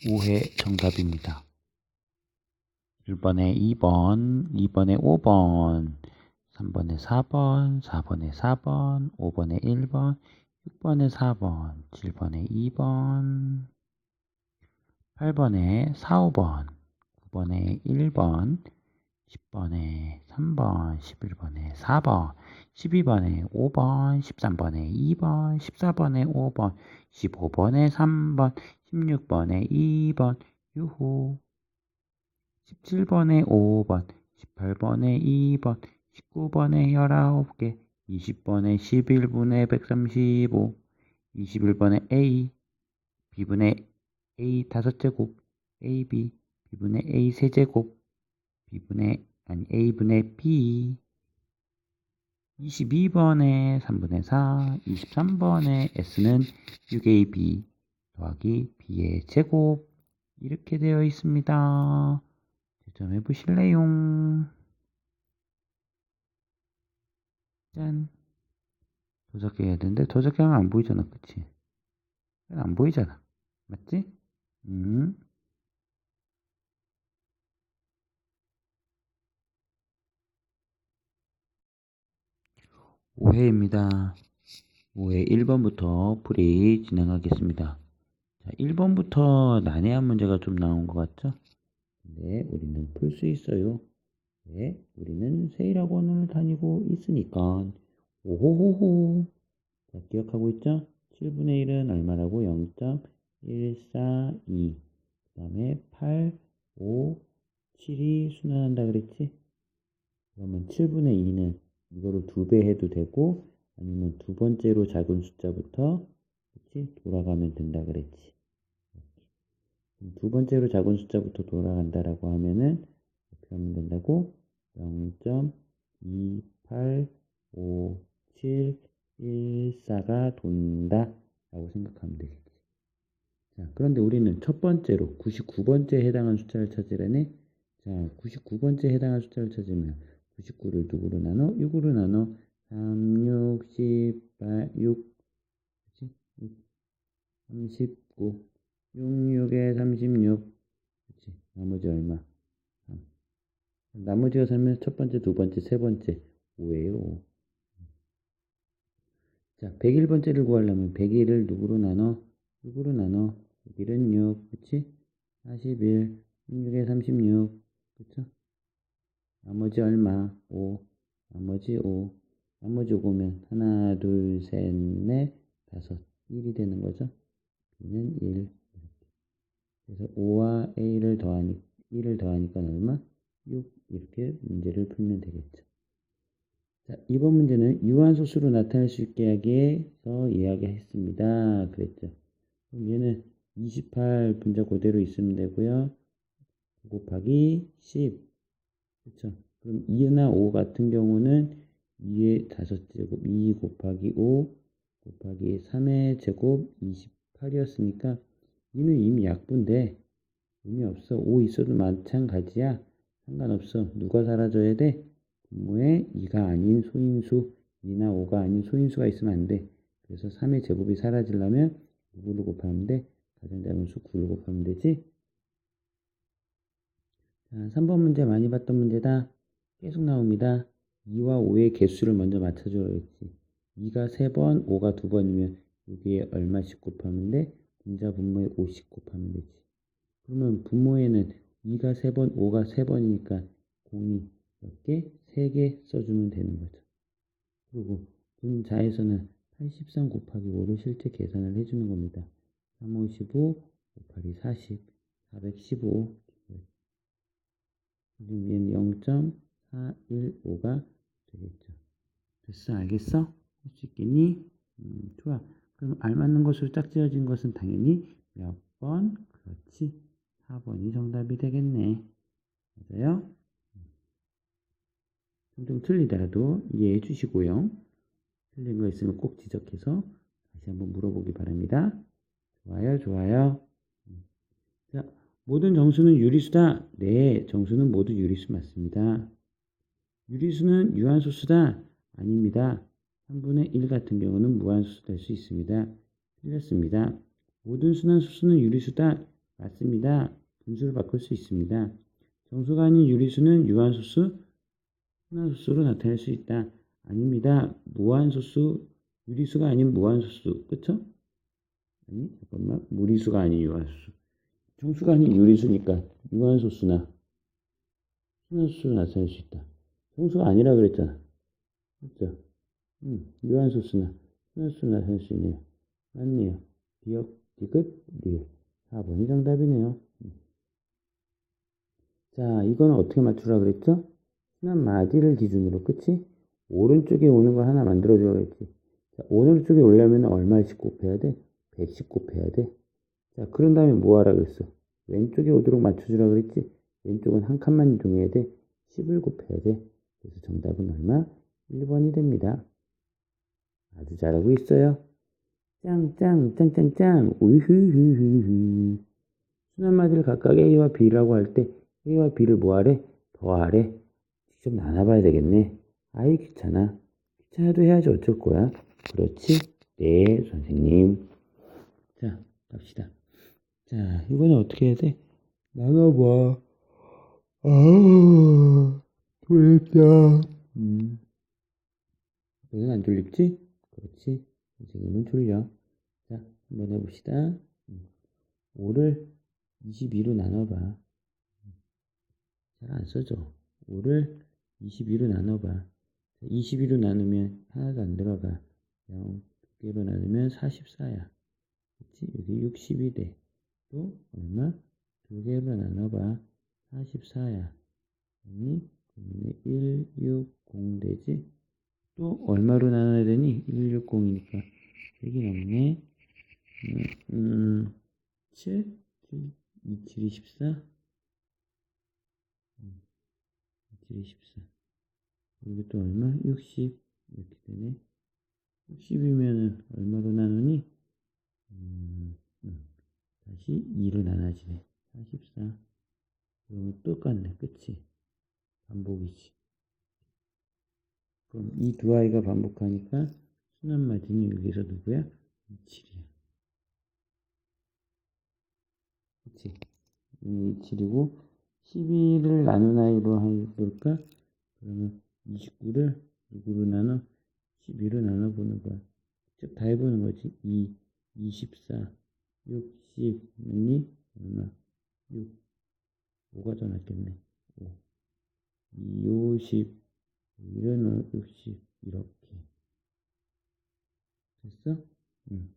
5회 정답입니다. 1번에 2번, 2번에 5번, 3번에 4번, 4번에 4번, 5번에 1번, 6번에 4번, 7번에 2번, 8번에 4, 5번, 9번에 1번, 10번에 3번, 11번에 4번, 12번에 5번, 13번에 2번, 14번에 5번, 15번에 3번, 16번에 2번, 유후. 17번에 5번, 18번에 2번, 19번에 19개, 20번에 11분의 135, 21번에 A, B분의 A 5제곱, AB, B분의 A 세제곱, A분의 B, 22번에 3분의 4, 23번에 S는 6AB 더하기 B의 제곱, 이렇게 되어 있습니다. 좀 해보실래요? 짠. 도적해야 되는데 도적하면 안 보이잖아, 그치? 안 보이잖아, 맞지? 5회입니다. 5회 1번부터 풀이 진행하겠습니다. 자, 1번부터 난해한 문제가 좀 나온 것 같죠? 네, 우리는 풀 수 있어요. 네, 우리는 세일학원을 다니고 있으니까. 오호호호. 자, 기억하고 있죠? 7분의 1은 얼마라고? 0.142. 그 다음에 8, 5, 7이 순환한다 그랬지? 그러면 7분의 2는 이거를 2배 해도 되고, 아니면 두 번째로 작은 숫자부터, 그치? 돌아가면 된다 그랬지. 두 번째로 작은 숫자부터 돌아간다라고 하면은 어떻게 하면 된다고? 0.2857114가 돈다 라고 생각하면 되겠지. 자, 그런데 우리는 첫 번째로 99번째에 해당하는 숫자를 찾으려네. 자, 99번째에 해당하는 숫자를 찾으면 99를 누구로 나눠? 6으로 나눠. 3, 6, 18, 6, 39, 6, 6에 36, 그치? 나머지 얼마? 3. 나머지가 살면 첫 번째, 두 번째, 세 번째 5예요. 5. 자, 101번째를 구하려면 101을 누구로 나눠? 6으로 나눠. 101은 6, 그치? 41, 6에 36, 그쵸? 나머지 얼마? 5. 나머지 5. 나머지 5면 하나, 둘, 셋, 넷, 다섯. 1이 되는 거죠? B는 1. 그래서 5와 A를 더하니 1을 더하니까 얼마? 6. 이렇게 문제를 풀면 되겠죠. 자, 이번 문제는 유한소수로 나타낼 수 있게 하기 위해서 이야기했습니다. 그랬죠. 그럼 얘는 28 분자 그대로 있으면 되고요. 곱하기 10. 그렇죠. 그럼 2나 5 같은 경우는 2의 5제곱, 2 곱하기 5 곱하기 3의 제곱 28이었으니까 2는 이미 약분데 의미 없어. 5 있어도 마찬가지야. 상관없어. 누가 사라져야 돼? 분모에 2가 아닌 소인수, 2나 5가 아닌 소인수가 있으면 안 돼. 그래서 3의 제곱이 사라지려면 누구를 곱하면 돼? 가장 작은 수 9를 곱하면 되지? 자, 3번 문제 많이 봤던 문제다. 계속 나옵니다. 2와 5의 개수를 먼저 맞춰줘야 겠지. 2가 3번, 5가 2번이면 여기에 얼마씩 곱하면 돼? 분자 분모에 5씩 곱하면 되지. 그러면 분모에는 2가 3번, 5가 3번이니까 공이 몇 개? 3개 써주면 되는 거죠. 그리고 분자에서는 83 곱하기 5를 실제 계산을 해주는 겁니다. 3, 5, 15 곱하기 40, 415. 지금 얘는 0.415가 되겠죠. 됐어? 알겠어? 할 수 있겠니? 좋아. 그럼 알맞는 것으로 짝지어진 것은 당연히 몇 번? 그렇지. 4번이 정답이 되겠네. 맞아요? 좀 틀리더라도 이해해 주시고요. 틀린 거 있으면 꼭 지적해서 다시 한번 물어보기 바랍니다. 좋아요, 좋아요. 자, 모든 정수는 유리수다. 네, 정수는 모두 유리수 맞습니다. 유리수는 유한소수다. 아닙니다. 3분의 1 같은 경우는 무한소수 될 수 있습니다. 틀렸습니다. 모든 순환소수는 유리수다. 맞습니다. 분수를 바꿀 수 있습니다. 정수가 아닌 유리수는 유한소수, 순환소수로 나타낼 수 있다. 아닙니다. 무한소수, 유리수가 아닌 무한소수. 그쵸? 아니, 잠깐만. 무리수가 아닌 유한소수. 정수가 아닌 유리수니까 유한소수나 순환소수로 나타낼 수 있다. 정수가 아니라 그랬잖아. 그죠? 유한소수나 순환소수로 나타낼 수 있네요. 맞네요. 기억, 디귿, 릴. 4번이 정답이네요. 자, 이거는 어떻게 맞추라 그랬죠? 순환 마디를 기준으로, 그치? 오른쪽에 오는 거 하나 만들어주라 그랬지. 자, 오른쪽에 오려면 얼마씩 곱해야 돼? 100씩 곱해야 돼. 자, 그런 다음에 뭐 하라 그랬어? 왼쪽에 오도록 맞춰주라 그랬지? 왼쪽은 한 칸만 이동해야 돼. 10을 곱해야 돼. 그래서 정답은 얼마? 1번이 됩니다. 아주 잘하고 있어요. 짱짱 짱짱짱 우후후후후. 순환마디를 각각 A와 B라고 할 때 A와 B를 뭐하래? 더하래. 직접 나눠봐야 되겠네. 아이 귀찮아. 귀찮아도 해야지 어쩔 거야. 그렇지? 네 선생님. 자 갑시다. 자 이거는 어떻게 해야 돼? 나눠봐. 아 졸립다. 너는 안 졸립지? 그렇지. 선생님은 졸려. 자 한번 해봅시다. 5를 22로 나눠봐. 잘 안 써져. 5를 22로 나눠봐. 22로 나누면 하나도 안 들어가. 0, 2개로 나누면 44야. 그치? 여기 60이 돼. 또 얼마? 2개로 나눠봐. 44야. 아니, 그러면 160 되지? 또 얼마로 나눠야 되니? 160이니까 100이 넘네. 7? 2, 7, 24? 7, 24. 여기 또 얼마? 60. 이렇게 되네. 60이면은 얼마로 나누니? 다시 2로 나눠지네. 44. 그러면 똑같네. 그치? 반복이지. 그럼 이 두 아이가 반복하니까 순환마디는 여기서 누구야? 27이야. 그치? 27이고 12를 나눈 아이로 해볼까? 그러면 29를 누구로 나눠? 12로 나눠보는 거야. 직접 다 해보는 거지. 2, 24, 60, 맞니? 얼마? 6, 5가 더 낫겠네. 5, 2, 50, 1은 60, 이렇게. 됐어? 응.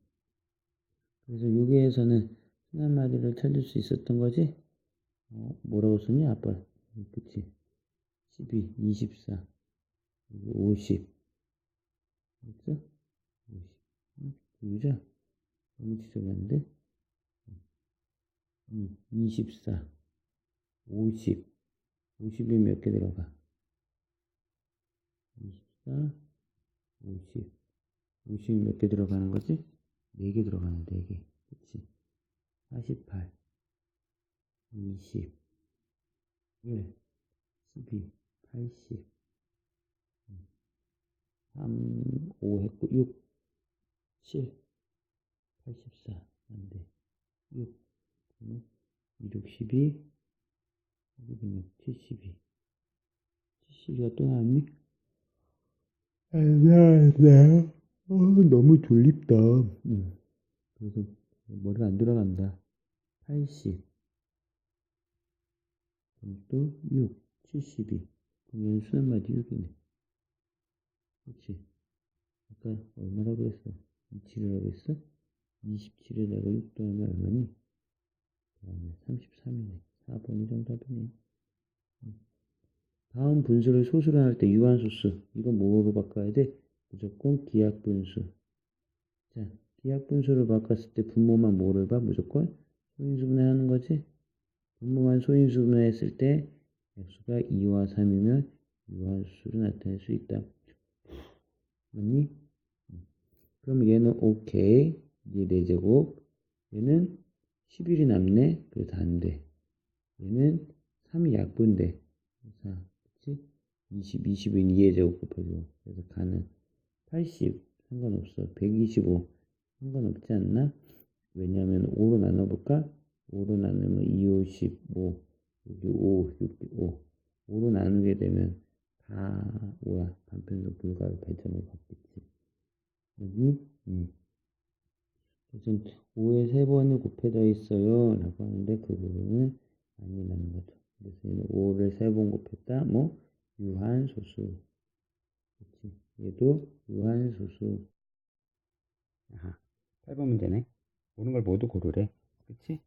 그래서 여기에서는 순환마디를 찾을 수 있었던 거지? 뭐라고 썼냐, 아빠? 그치? 12, 24, 50. 됐어? 50. 보자. 너무 지저분한데? 24, 50. 50이 몇 개 들어가? 24, 50. 50이 몇 개 들어가는 거지? 4개 들어가네, 4개. 그치? 48, 20, 1, 12, 80, 3, 5 했고, 6, 7, 84, 안 돼. 6, 2, 12, 72. 72가 또 나왔니? 안돼. 너무 졸립다. 그래서 머리가 안 돌아간다. 80. 그럼 또 6, 72. 그럼 얘는 순환마디 6이네. 그렇지? 아까 얼마라고 했어? 27이라고 했어? 27에다가 6 더하면 얼마니? 33이네. 4번이 정답이네. 다음 분수를 소수로 나눌 때 유한소수. 이거 뭐로 바꿔야 돼? 무조건 기하분수. 자, 기하분수로 바꿨을 때 분모만 뭐를 봐? 무조건 소인수분해하는 거지? 분모만 소인수분해했을 때 약수가 2와 3이면 유한수로 나타낼 수 있다. 맞니? 그럼 얘는 오케이. 얘 4제곱. 얘는 11이 남네. 그래서 안 돼. 얘는 3이 약분돼. 4, 그치? 20, 20은 2의 제곱 곱해줘. 그래서 가는 80 상관없어. 125 상관없지 않나? 왜냐하면 5로 나눠볼까? 5로 나누면 15, 여기 5, 여기 5. 5로 나누게 되면 다 5야. 반편속 불가로 배점을 받겠지. 여기, 그래서 5에 3번을 곱해져 있어요. 라고 하는데 그 부분은 아니라는 거죠. 그래서 얘는 5를 3번 곱했다. 뭐, 유한소수. 그치? 얘도 유한소수. 아하. 8번 문제네. 모든 걸 모두 고르래. 그치?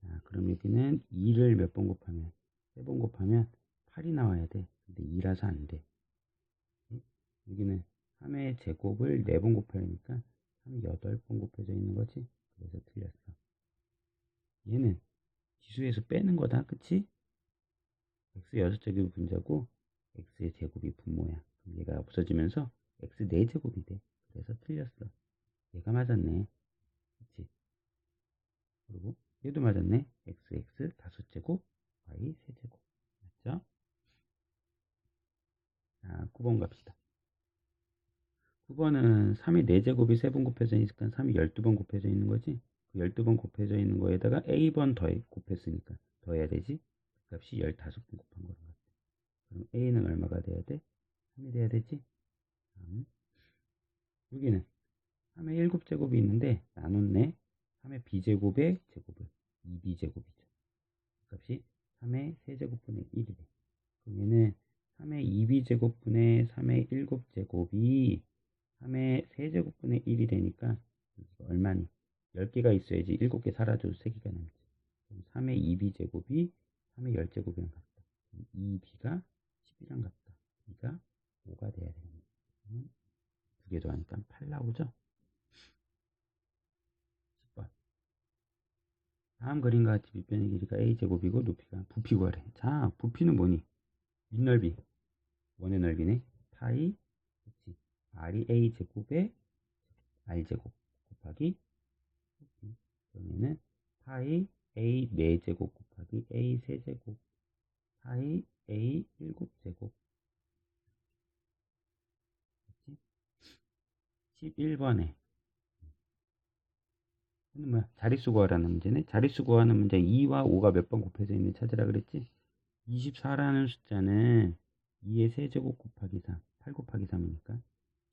자, 그럼 여기는 2를 몇 번 곱하면, 3번 곱하면 8이 나와야 돼. 근데 2라서 안 돼. 여기는 3의 제곱을 4번 곱하려니까 3이 8번 곱해져 있는 거지. 그래서 틀렸어. 얘는 지수에서 빼는 거다. 그치? x 6제곱이 분자고 x의 제곱이 분모야. 그럼 얘가 없어지면서 x 4제곱이 돼. 그래서 틀렸어. 얘가 맞았네. 그치? 그리고 얘도 맞았네. xx 5제곱 y 3제곱. 맞죠? 자, 9번 갑시다. 9번은 3이 4제곱이 3번 곱해져 있으니까 3이 12번 곱해져 있는 거지. 그 12번 곱해져 있는 거에다가 a번 곱했으니까 더해야 되지. 그 값이 15번 곱한 거는 같아. 그럼 a는 얼마가 돼야 돼? 3이 돼야 되지. 여기는 3의 7제곱이 있는데 나눴네. 3의 b제곱의 제곱을 2b제곱이죠. 그 값이 3의 세제곱분의 1이래. 그럼 얘는 3의 2b제곱분의 3의 7제곱이 3의 세제곱분의 1이 되니까 얼마니? 10개가 있어야지 7개 사라져도 3개가 남지. 그럼 3의 2b제곱이 3의 10제곱이랑 같다. 2b가 10이랑 같다. b가 5가 돼야 되겠네. 2개 더하니까 8 나오죠? 10번. 다음 그림과 같이 밑변의 길이가 a제곱이고 높이가 부피 구하래. 자, 부피는 뭐니? 윗넓이. 원의 넓이네. 파이, 그치. r이 a제곱에 r제곱 곱하기 부피. 그러면은 파이 a 4제곱 곱하기 a 세제곱 파이 a 7제곱. 그치? 11번에 이는 뭐야? 자릿수 구하라는 문제네. 자릿수 구하는 문제 2와 5가 몇 번 곱해져 있는지 찾으라 그랬지? 24라는 숫자는 2의 세제곱 곱하기 3, 8 곱하기 3이니까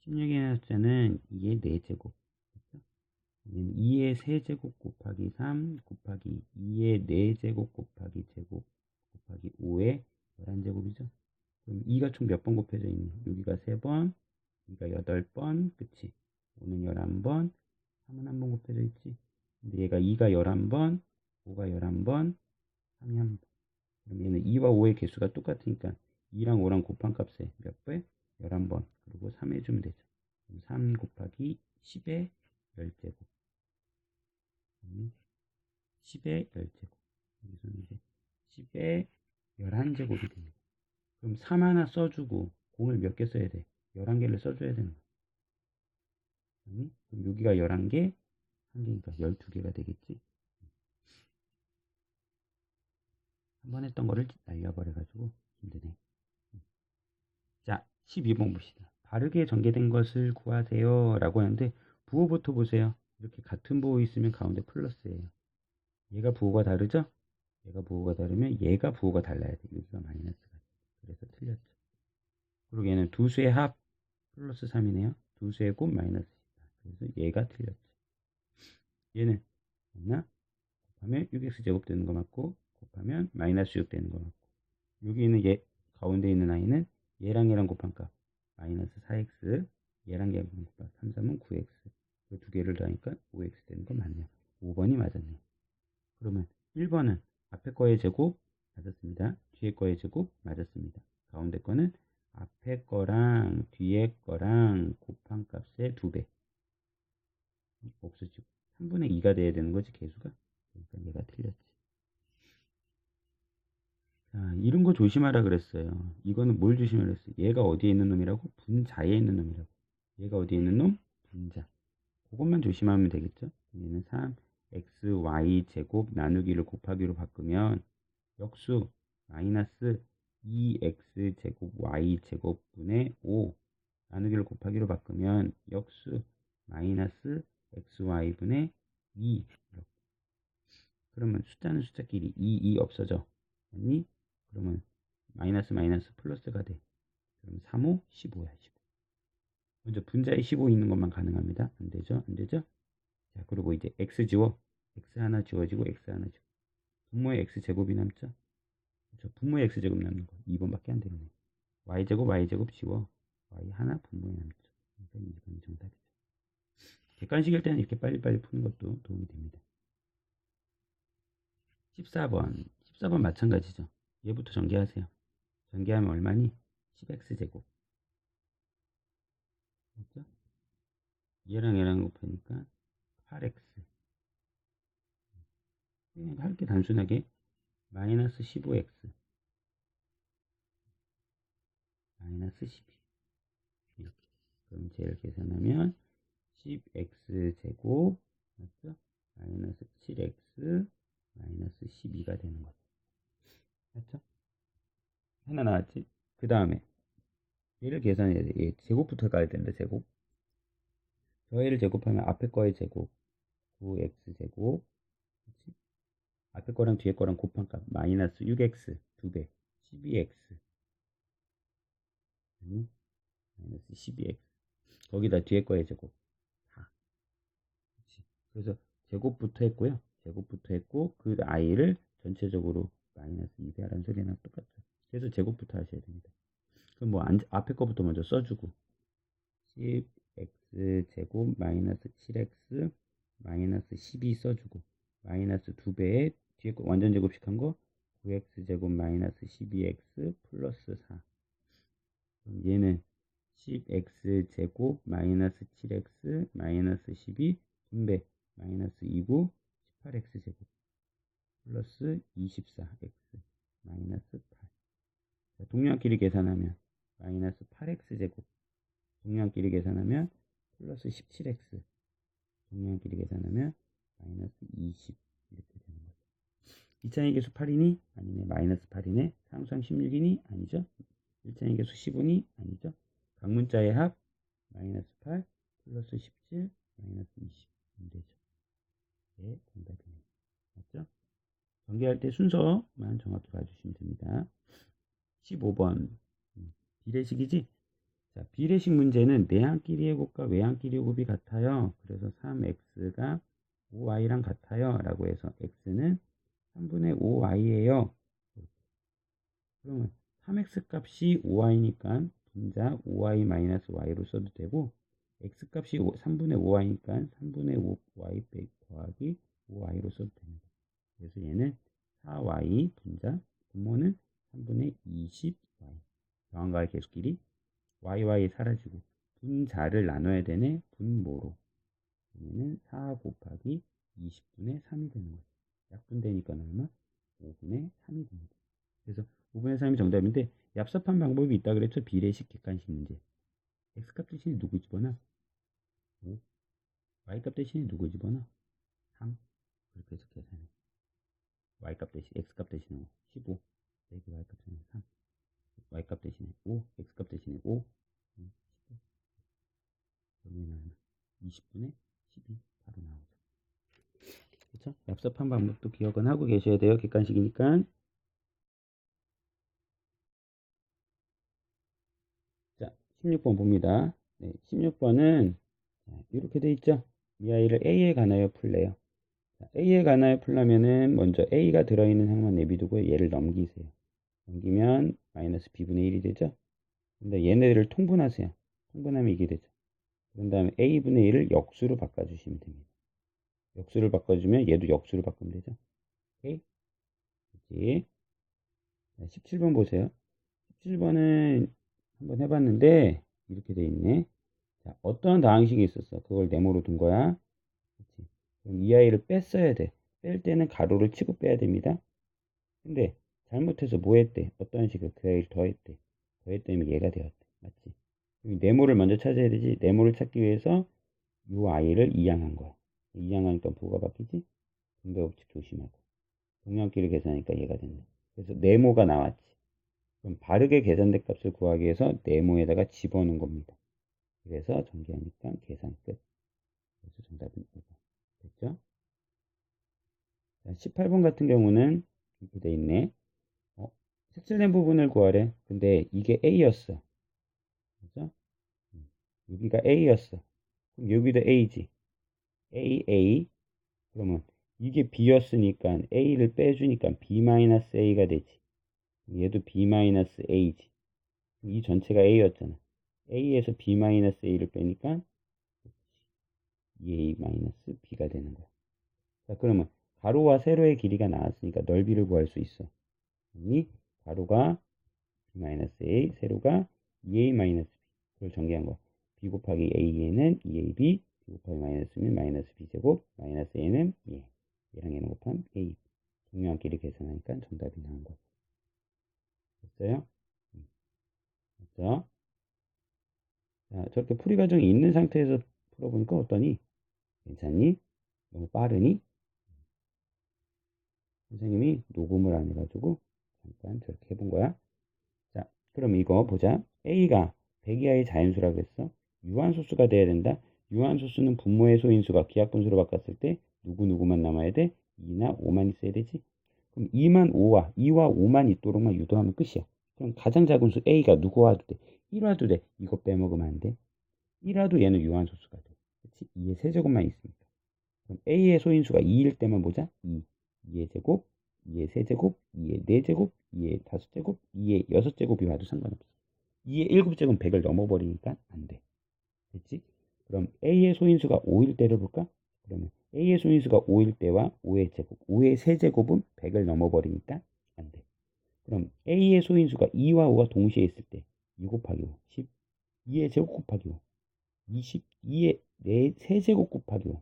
16이라는 숫자는 2의 4제곱. 그렇죠? 2의 세제곱 곱하기 3 곱하기 2의 4제곱 곱하기 제곱 곱하기 5의 11제곱이죠. 그럼 2가 총 몇 번 곱해져 있니? 여기가 3번, 여기가 8번, 그치? 5는 11번, 3은 한 번 곱해져 있지. 근데 얘가 2가 11번, 5가 11번, 3이 한 번. 그럼 얘는 2와 5의 개수가 똑같으니까 2랑 5랑 곱한 값에 몇 배? 11번. 그리고 3 해주면 되죠. 그럼 3 곱하기 10의 10제곱. 10의 10제곱. 여기서는 이제 10의 11제곱이 됩니다. 그럼 3 하나 써주고 공을 몇 개 써야 돼? 11개를 써줘야 되는 거야. 그럼 여기가 11개, 1개니까 12개가 되겠지. 한 번 했던 거를 날려버려가지고 힘드네. 자, 12번 봅시다. 바르게 전개된 것을 구하세요 라고 하는데 부호부터 보세요. 이렇게 같은 부호 있으면 가운데 플러스예요. 얘가 부호가 다르죠? 얘가 부호가 다르면 얘가 부호가 달라야 돼. 여기가 마이너스가 돼. 그래서 틀렸죠. 그리고 얘는 두 수의 합 플러스 3이네요. 두 수의 곱 마이너스 14. 그래서 얘가 틀렸죠. 얘는 맞나? 곱하면 6x제곱 되는 거 맞고 곱하면 마이너스 6 되는 거 맞고 여기 있는 얘 가운데 있는 아이는 얘랑 곱한 값 마이너스 4x 얘랑 곱한 값 3, 3은 9x 그 두 개를 더하니까 5x 되는 거 맞네요. 5번이 맞았네요. 그러면 1번은 앞에 거의 제곱 맞았습니다. 뒤에 거의 제곱 맞았습니다. 가운데 거는 앞에 거랑 뒤에 거랑 곱한 값의 2배 없어지고 3분의 2가 돼야 되는 거지 개수가. 그러니까 얘가 틀렸지. 자, 이런 거 조심하라 그랬어요. 이거는 뭘 조심하라 그랬어요? 얘가 어디에 있는 놈이라고? 분자에 있는 놈이라고. 얘가 어디에 있는 놈? 분자. 그것만 조심하면 되겠죠? 얘는 3, x, y 제곱 나누기를 곱하기로 바꾸면 역수 마이너스 2x 제곱 y 제곱분의 5 나누기를 곱하기로 바꾸면 역수 마이너스 xy분의 2 이렇게. 그러면 숫자는 숫자끼리 2 없어져. 아니? 그러면 마이너스 마이너스 플러스가 돼. 그럼 3, 5, 15야. 15. 먼저 분자에 15 있는 것만 가능합니다. 안 되죠? 안 되죠? 자, 그리고 이제 x 지워. x 하나 지워지고 x 하나 지워. 분모의 x 제곱이 남죠? 그렇죠? 분모의 x 제곱 남는 거 2번밖에 안 되겠네. y제곱 지워. y 하나 분모에 남죠. 그러니까 이건 정답이죠. 객관식일 때는 이렇게 빨리빨리 푸는 것도 도움이 됩니다. 14번. 14번 마찬가지죠. 얘부터 전개하세요. 전개하면 얼마니? 10x제곱. 그렇죠? 얘랑 곱하니까 8x. 그냥 할게 단순하게 마이너스 15x 마이너스 12 이렇게. 그럼 쟤를 계산하면 10x 제곱 맞죠? 마이너스 7x 마이너스 12가 되는 거죠. 맞죠? 하나 나왔지? 그 다음에 얘를 계산해야 돼. 얘 제곱부터 가야 되는데 제곱. 저 애를 제곱하면 앞에 거의 제곱 9x 제곱 그치? 앞에 거랑 뒤에 거랑 곱한 값 마이너스 6x 2배 12x 아니 마이너스 12x 거기다 뒤에 거의 제곱 4 그치? 그래서 제곱부터 했고요. 제곱부터 했고 그 i를 전체적으로 마이너스 2배하라는 소리랑 똑같죠. 그래서 제곱부터 하셔야 됩니다. 그럼 뭐 앞에 거부터 먼저 써주고 10x 제곱 마이너스 7x 마이너스 12 써주고 마이너스 2배에 뒤에 거 완전 제곱식한 거 9x 제곱 마이너스 12x 플러스 4 그럼 얘는 10x 제곱 마이너스 7x 마이너스 12 분배 마이너스 2고 18x 제곱 플러스 24x 마이너스 8 자, 동량끼리 계산하면 마이너스 8x 제곱 동량끼리 계산하면 플러스 17x 동량끼리 계산하면 마이너스 20 이렇게 되는 거죠. 2차의 계수 8이니? 아니네. 마이너스 8이네. 상수항 16이니? 아니죠. 1차의 계수 15니? 아니죠. 각문자의 합 마이너스 8 플러스 17 마이너스 20 안 되죠. 네, 정답이네요. 맞죠? 전개할 때 순서만 정확히 봐주시면 됩니다. 15번 비례식이지? 자, 비례식 문제는 내항끼리의 곱과 외항끼리의 곱이 같아요. 그래서 3x가 5y랑 같아요. 라고 해서 x는 3분의 5y예요. 그러면 3x 값이 5y니까 분자 5y-y로 써도 되고 x 값이 3분의 5y니까 3분의 5y 더하기 5y로 써도 됩니다. 그래서 얘는 4y 분자 분모는 3분의 20y 더한과의 계수끼리 yy 사라지고 분자를 나눠야 되네. 분모로 그러면 4 곱하기 20분의 3이 되는 거죠. 약분되니까 얼마? 5분의 3이 됩니다. 그래서 5분의 3이 정답인데 얍삽한 방법이 있다 그랬죠. 비례식 객관식 문제. x값 대신에 누구 집어넣어? 5. y값 대신에 누구 집어넣어? 3. 그렇게 해서 계산해. y값 대신 x값 대신에 5. 15. 여기 y값 대신에 3. y값 대신에 5. x값 대신에 5. 15. 그러면 20분의 12 바로 나오죠. 그렇죠? 얍삽한 방법도 기억은 하고 계셔야 돼요. 객관식이니까. 자, 16번 봅니다. 네, 16번은 이렇게 돼 있죠. 이 아이를 A에 관하여 풀래요. 자, A에 관하여 풀려면은 먼저 A가 들어있는 항만 내비두고 얘를 넘기세요. 넘기면 마이너스 B분의 1이 되죠. 근데 얘네들을 통분하세요. 통분하면 이게 되죠. 그런 다음에 A분의 1을 역수로 바꿔주시면 됩니다. 역수를 바꿔주면 얘도 역수로 바꾸면 되죠. 오케이? 그치? 17번 보세요. 17번은 한번 해봤는데 이렇게 돼 있네. 자, 어떠한 다항식이 있었어. 그걸 네모로 둔 거야. 그치? 그럼 이 아이를 뺐어야 돼. 뺄 때는 가로를 치고 빼야 됩니다. 근데 잘못해서 뭐 했대? 어떠한 식을 그 아이를 더했대. 더했더니 얘가 되었대. 맞지? 그럼 네모를 먼저 찾아야 되지. 네모를 찾기 위해서 이 아이를 이항한 거야. 이항하니까 뭐가 바뀌지? 분배법칙 조심하고. 동량끼리 계산하니까 얘가 된다. 그래서 네모가 나왔지. 그럼 바르게 계산된 값을 구하기 위해서 네모에다가 집어넣은 겁니다. 그래서 전개하니까 계산 끝. 그래서 정답은 5번. 됐죠? 자, 18번 같은 경우는 이렇게 돼 있네. 색칠된 부분을 구하래. 근데 이게 A였어. 그죠? 여기가 A였어. 그럼 여기도 A지. A. 그러면 이게 B였으니까 A를 빼주니까 B-A가 되지. 얘도 B-A지. 이 전체가 A였잖아. A에서 B-A를 빼니까 2A-B가 되는 거야. 자, 그러면 가로와 세로의 길이가 나왔으니까 넓이를 구할 수 있어. 이 가로가 B-A, 세로가 2A-B. 그걸 전개한 거야. B 곱하기 A에는 2AB, B 곱하기 마이너스면 마이너스 B제곱, 마이너스 A는 얘랑 얘는 곱하면 A. 동요한끼리 계산하니까 정답이 나온 거죠. 됐어요? 됐죠? 자, 저렇게 풀이 과정이 있는 상태에서 풀어보니까 어떠니? 괜찮니? 너무 빠르니? 선생님이 녹음을 안 해가지고 잠깐 저렇게 해본 거야. 자, 그럼 이거 보자. A가 100 이하의 자연수라고 했어. 유한소수가 돼야 된다. 유한소수는 분모의 소인수가 기하분수로 바꿨을 때 누구누구만 남아야 돼? 2나 5만 있어야 되지. 그럼 2만 2와 5만 있도록만 유도하면 끝이야. 그럼 가장 작은 수 A가 누구 와도 돼? 1 와도 돼. 이거 빼먹으면 안 돼. 1 와도 얘는 유한소수가 돼. 그치? 2의 세제곱만 있으니까. 그럼 A의 소인수가 2일 때만 보자. 2의 제곱, 2의 세제곱, 2의 4제곱, 2의 5제곱, 2의 6제곱이 와도 상관없어. 2의 7제곱은 100을 넘어버리니까 안 돼. 됐지? 그럼 A의 소인수가 5일 때를 볼까? 그러면 A의 소인수가 5일 때와 5의 제곱, 5의 세제곱은 100을 넘어버리니까 안 돼. 그럼 A의 소인수가 2와 5가 동시에 있을 때 2 곱하기 5, 10, 2의 제곱 곱하기 5, 20, 2의 4세제곱 곱하기 5,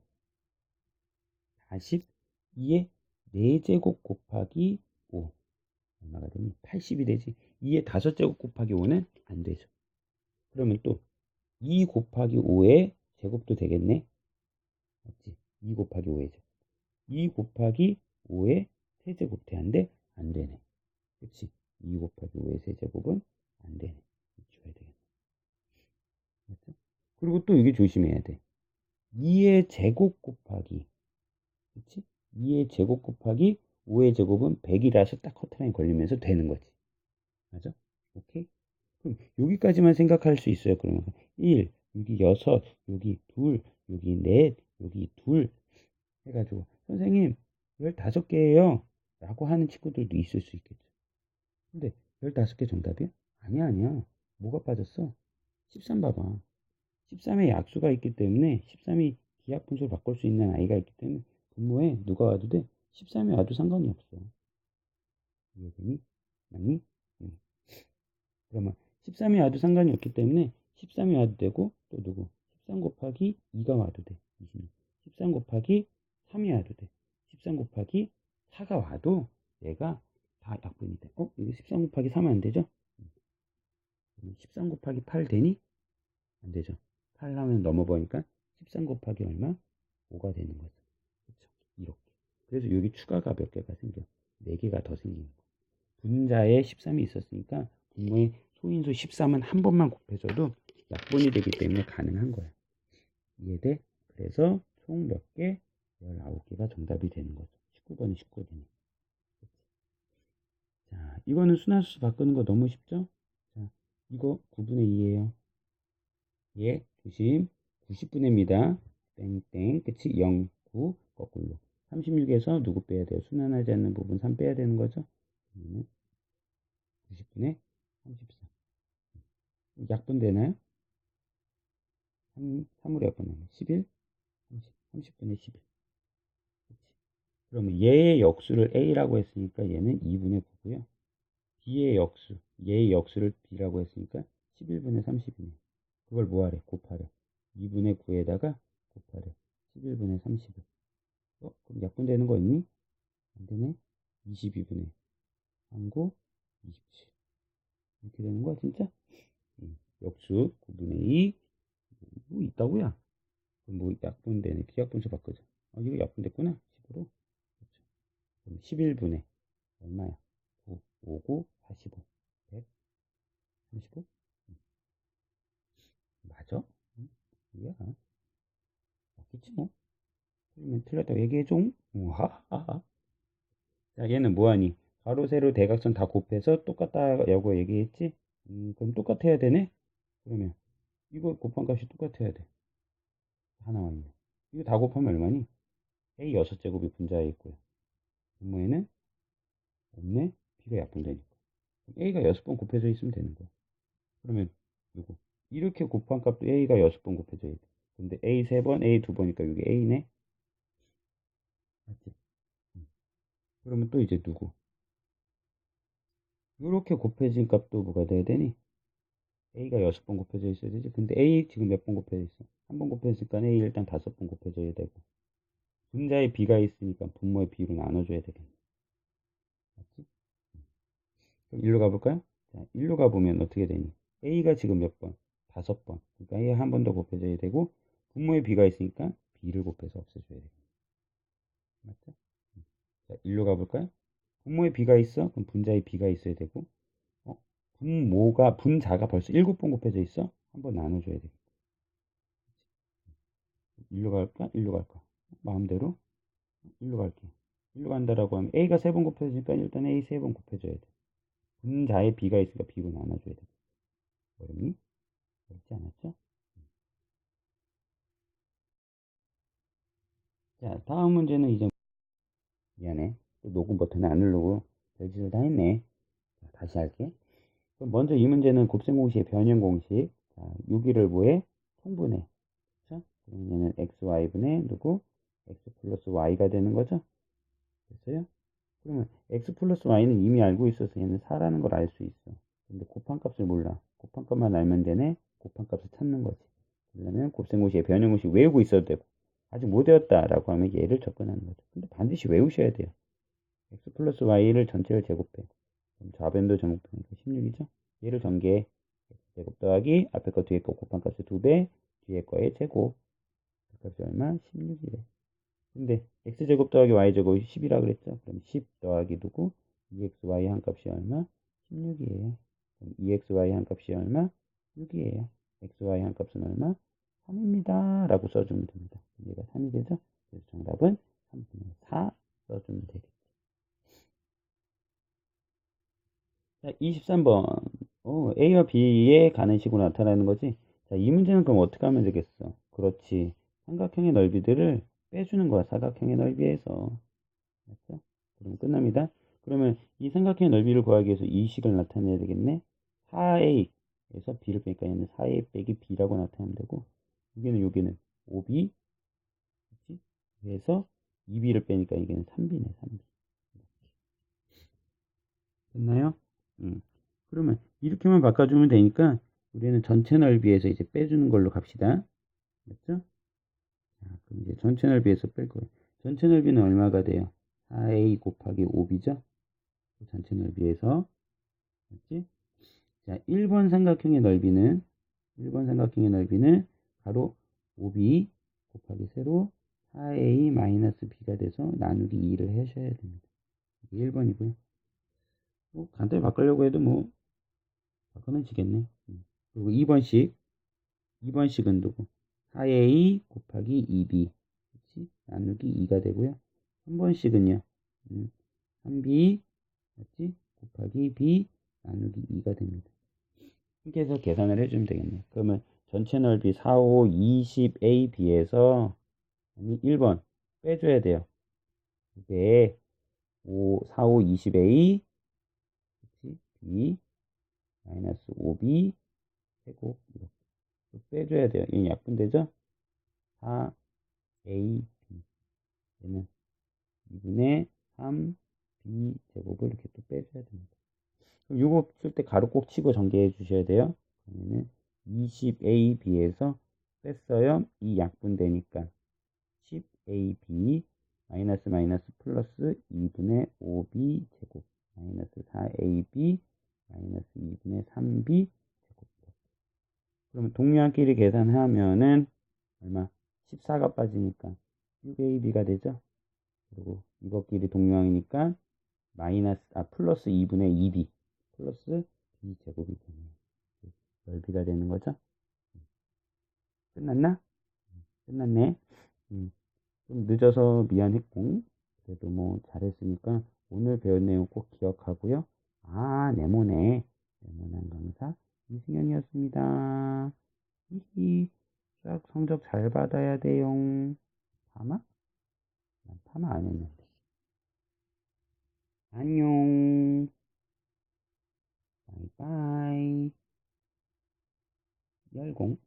40, 2의 4제곱 곱하기 5 얼마가 되니? 80이 되지. 2의 5제곱 곱하기 5는 안 되죠. 그러면 또 2 곱하기 5의 제곱도 되겠네. 맞지? 2 곱하기 5의 제곱. 2 곱하기 5의 세제곱 돼안돼? 안 되네. 그치? 2 곱하기 5의 세제곱은 안 되네. 줘야 되겠네. 맞죠? 그리고 또 이게 조심해야 돼. 2의 제곱 곱하기, 그치? 2의 제곱 곱하기 5의 제곱은 100이라서 딱 커트라인 걸리면서 되는 거지. 맞아? 오케이? 그럼 여기까지만 생각할 수 있어요. 그러면 1, 여기 6, 여기 2, 여기 4, 여기 2 해가지고 선생님 15개예요 라고 하는 친구들도 있을 수 있겠죠. 근데 15개 정답이야? 아니야. 뭐가 빠졌어? 13 봐봐. 13의 약수가 있기 때문에 13이 기하분수로 바꿀 수 있는 아이가 있기 때문에 분모에 누가 와도 돼. 13이 와도 상관이 없어. 이해되니? 맞니? 응. 그러면 13이 와도 상관이 없기 때문에 13이 와도 되고 또 누구? 13 곱하기 2가 와도 돼. 26. 13 곱하기 3이 와도 돼. 13 곱하기 4가 와도 얘가 다 약분이 돼. 이거 13 곱하기 3은 안 되죠? 13 곱하기 8 되니? 안 되죠. 8 하면 넘어버니까 13 곱하기 얼마? 5가 되는 거죠. 그렇죠? 이렇게. 그래서 여기 추가가 몇 개가 생겨? 4개가 더 생기는 거예요. 분자에 13이 있었으니까 분모의 소인수 13은 한 번만 곱해줘도 약분이 되기 때문에 가능한 거야. 이해돼? 그래서 총 몇 개? 19개가 정답이 되는 거죠. 19번이 19번이. 자, 이거는 순환수수 바꾸는 거 너무 쉽죠? 자, 이거 9분의 2예요. 예, 조심. 90분의 입니다. 땡땡. 그치? 0, 9, 거꾸로. 36에서 누구 빼야 돼요? 순환하지 않는 부분 3 빼야 되는 거죠? 그러면 90분의 34. 약분 되나요? 3으로 약분하면 11, 30, 30분의 11. 그치? 그러면 얘의 역수를 A라고 했으니까 얘는 2분의 9고요. B의 역수, 얘의 역수를 B라고 했으니까 11분의 30이네요. 그걸 뭐하래? 곱하래. 2분의 9에다가 곱하래. 11분의 30을. 그럼 약분되는 거 있니? 안 되네. 22분의 3고 27. 이렇게 되는 거야, 진짜? 역수 9분의 2. 뭐 있다고야? 뭐 약분되네. 기약분수 바꾸자. 이거 약분됐구나. 10으로. 그렇죠. 그럼 11분의 얼마야? 9, 5, 9, 45. 100, 35? 맞아? 뭐야? 맞겠지 뭐. 틀리면 틀렸다고 얘기해줘. 하하하. 자, 얘는 뭐하니? 가로, 세로, 대각선 다 곱해서 똑같다라고 얘기했지? 그럼 똑같아야 되네? 그러면 이거 곱한 값이 똑같아야 돼. 하나 와 있네. 이거 다 곱하면 얼마니? A 6제곱이 분자에 있고요. 분모에는 없네? B가 약분되니까. A가 6번 곱해져 있으면 되는 거야. 그러면 이거 이렇게 곱한 값도 A가 6번 곱해져야 돼. 근데 A 3번, A 2번이니까 이게 A네? 맞지? 그러면 또 이제 누구? 이렇게 곱해진 값도 뭐가 돼야 되니? A가 6번 곱해져 있어야 되지. 근데 A 지금 몇 번 곱해져 있어? 한 번 곱해졌으니까 A 일단 5번 곱해져야 되고. 분자에 B가 있으니까 분모의 B로 나눠줘야 되겠네. 맞지? 그럼 일로 가볼까요? 자, 일로 가보면 어떻게 되니? A가 지금 몇 번? 5번. 그러니까 A 한 번 더 곱해져야 되고, 분모에 B가 있으니까 B를 곱해서 없애줘야 되겠네. 맞죠? 자, 일로 가볼까요? 분모에 B가 있어? 그럼 분자에 B가 있어야 되고, 어? 분자가 벌써 7번 곱해져 있어? 한 번 나눠줘야 되겠다. 일로 갈까? 일로 갈까? 마음대로 일로 갈게. 일로 간다라고 하면 A가 3번 곱해지니까 일단 A 3번 곱해줘야 돼. 분자에 B가 있으니까 B로 나눠줘야 돼. 어렵니? 어렵지 않았죠? 자, 다음 문제는 이제 미안해. 또 녹음 버튼을 안 누르고 별짓을 다 했네. 자, 다시 할게. 그럼 먼저 이 문제는 곱셈 공식의 변형 공식. 자, 6일을 뭐해? 통분해. 그렇죠? 그럼 얘는 xy분의 누구? x 플러스 y가 되는 거죠? 됐어요? 그러면 x 플러스 y는 이미 알고 있어서 얘는 4라는 걸 알 수 있어. 근데 곱한 값을 몰라. 곱한 값만 알면 되네. 곱한 값을 찾는 거지. 그러면 곱셈 공식의 변형 공식 외우고 있어도 되고 아직 못 외웠다라고 하면 얘를 접근하는 거죠. 근데 반드시 외우셔야 돼요. x 플러스 y를 전체를 제곱해. 그럼 좌변도 전곱하니까 16이죠? 얘를 전개해. 제곱 더하기 앞에 거 뒤에 거 곱한 값의 2배, 뒤에 거의 제곱. 그 값이 얼마? 16이래. 근데 x제곱 더하기 y제곱이 10이라 그랬죠? 그럼 10 더하기 누구? 2xy 한 값이 얼마? 16이에요. 그럼 2xy 한 값이 얼마? 6이에요. xy 한 값은 얼마? 3입니다. 라고 써주면 됩니다. 얘가 3이 되죠? 그래서 정답은 3분의 4 써주면 되겠죠. 자, 23번. A와 B에 가는 식으로 나타나는 거지. 자, 이 문제는 그럼 어떻게 하면 되겠어? 그렇지. 삼각형의 넓이들을 빼주는 거야. 사각형의 넓이에서. 맞죠? 그럼 끝납니다. 그러면 이 삼각형의 넓이를 구하기 위해서 이 식을 나타내야 되겠네. 4A에서 B를 빼니까 얘는 4A 빼기 B라고 나타내면 되고, 여기는 5B, 그치? 그래서 2B를 빼니까 이게는 3B네, 3B. 됐나요? 그러면 이렇게만 바꿔주면 되니까 우리는 전체 넓이에서 이제 빼주는 걸로 갑시다. 맞죠? 자, 그럼 이제 전체 넓이에서 뺄 거예요. 전체 넓이는 얼마가 돼요? 4A 곱하기 5B죠? 전체 넓이에서. 맞지? 자, 1번 삼각형의 넓이는 바로 5B 곱하기 세로 4A 마이너스 B가 돼서 나누기 2를 하셔야 됩니다. 이게 1번이고요. 뭐 간단히 바꾸려고 해도 뭐 바꾸면 지겠네. 그리고 2번식은 누구? 4A 곱하기 2B 그치? 나누기 2가 되고요. 3번식은요. 3B 맞지? 곱하기 B 나누기 2가 됩니다. 이렇게 해서 계산을 해주면 되겠네. 그러면 전체 넓이 4, 5, 20AB에서 1번 빼줘야 돼요. 이게 4, 5, 20A 그치? B 마이너스 5B 제곱 이렇게 빼줘야 돼요. 이 약분되죠? 4A B 얘는 2분의 3B 제곱을 이렇게 또 빼줘야 됩니다. 그럼 이거 쓸 때 가로 꼭 치고 전개해 주셔야 돼요. 그러면은 20AB에서 뺐어요. 이 약분되니까 10AB 마이너스 마이너스 플러스 2분의 5B 제곱 마이너스 4AB 마이너스 2분의 3B 제곱. 그러면 동량끼리 계산하면은 얼마? 14가 빠지니까 6AB가 되죠. 그리고 이것끼리 동량이니까 플러스 2분의 2B 플러스 B 제곱이 되네요. 넓이가 되는 거죠. 끝났나? 끝났네. 좀 늦어서 미안했고 그래도 뭐 잘했으니까 오늘 배운 내용 꼭 기억하고요. 아, 네모네. 네모난 강사 이승현이었습니다. 히히. 수학 성적 잘 받아야 돼요. 파마? 난 파마 안 했는데. 안녕. 바이바이. 열공.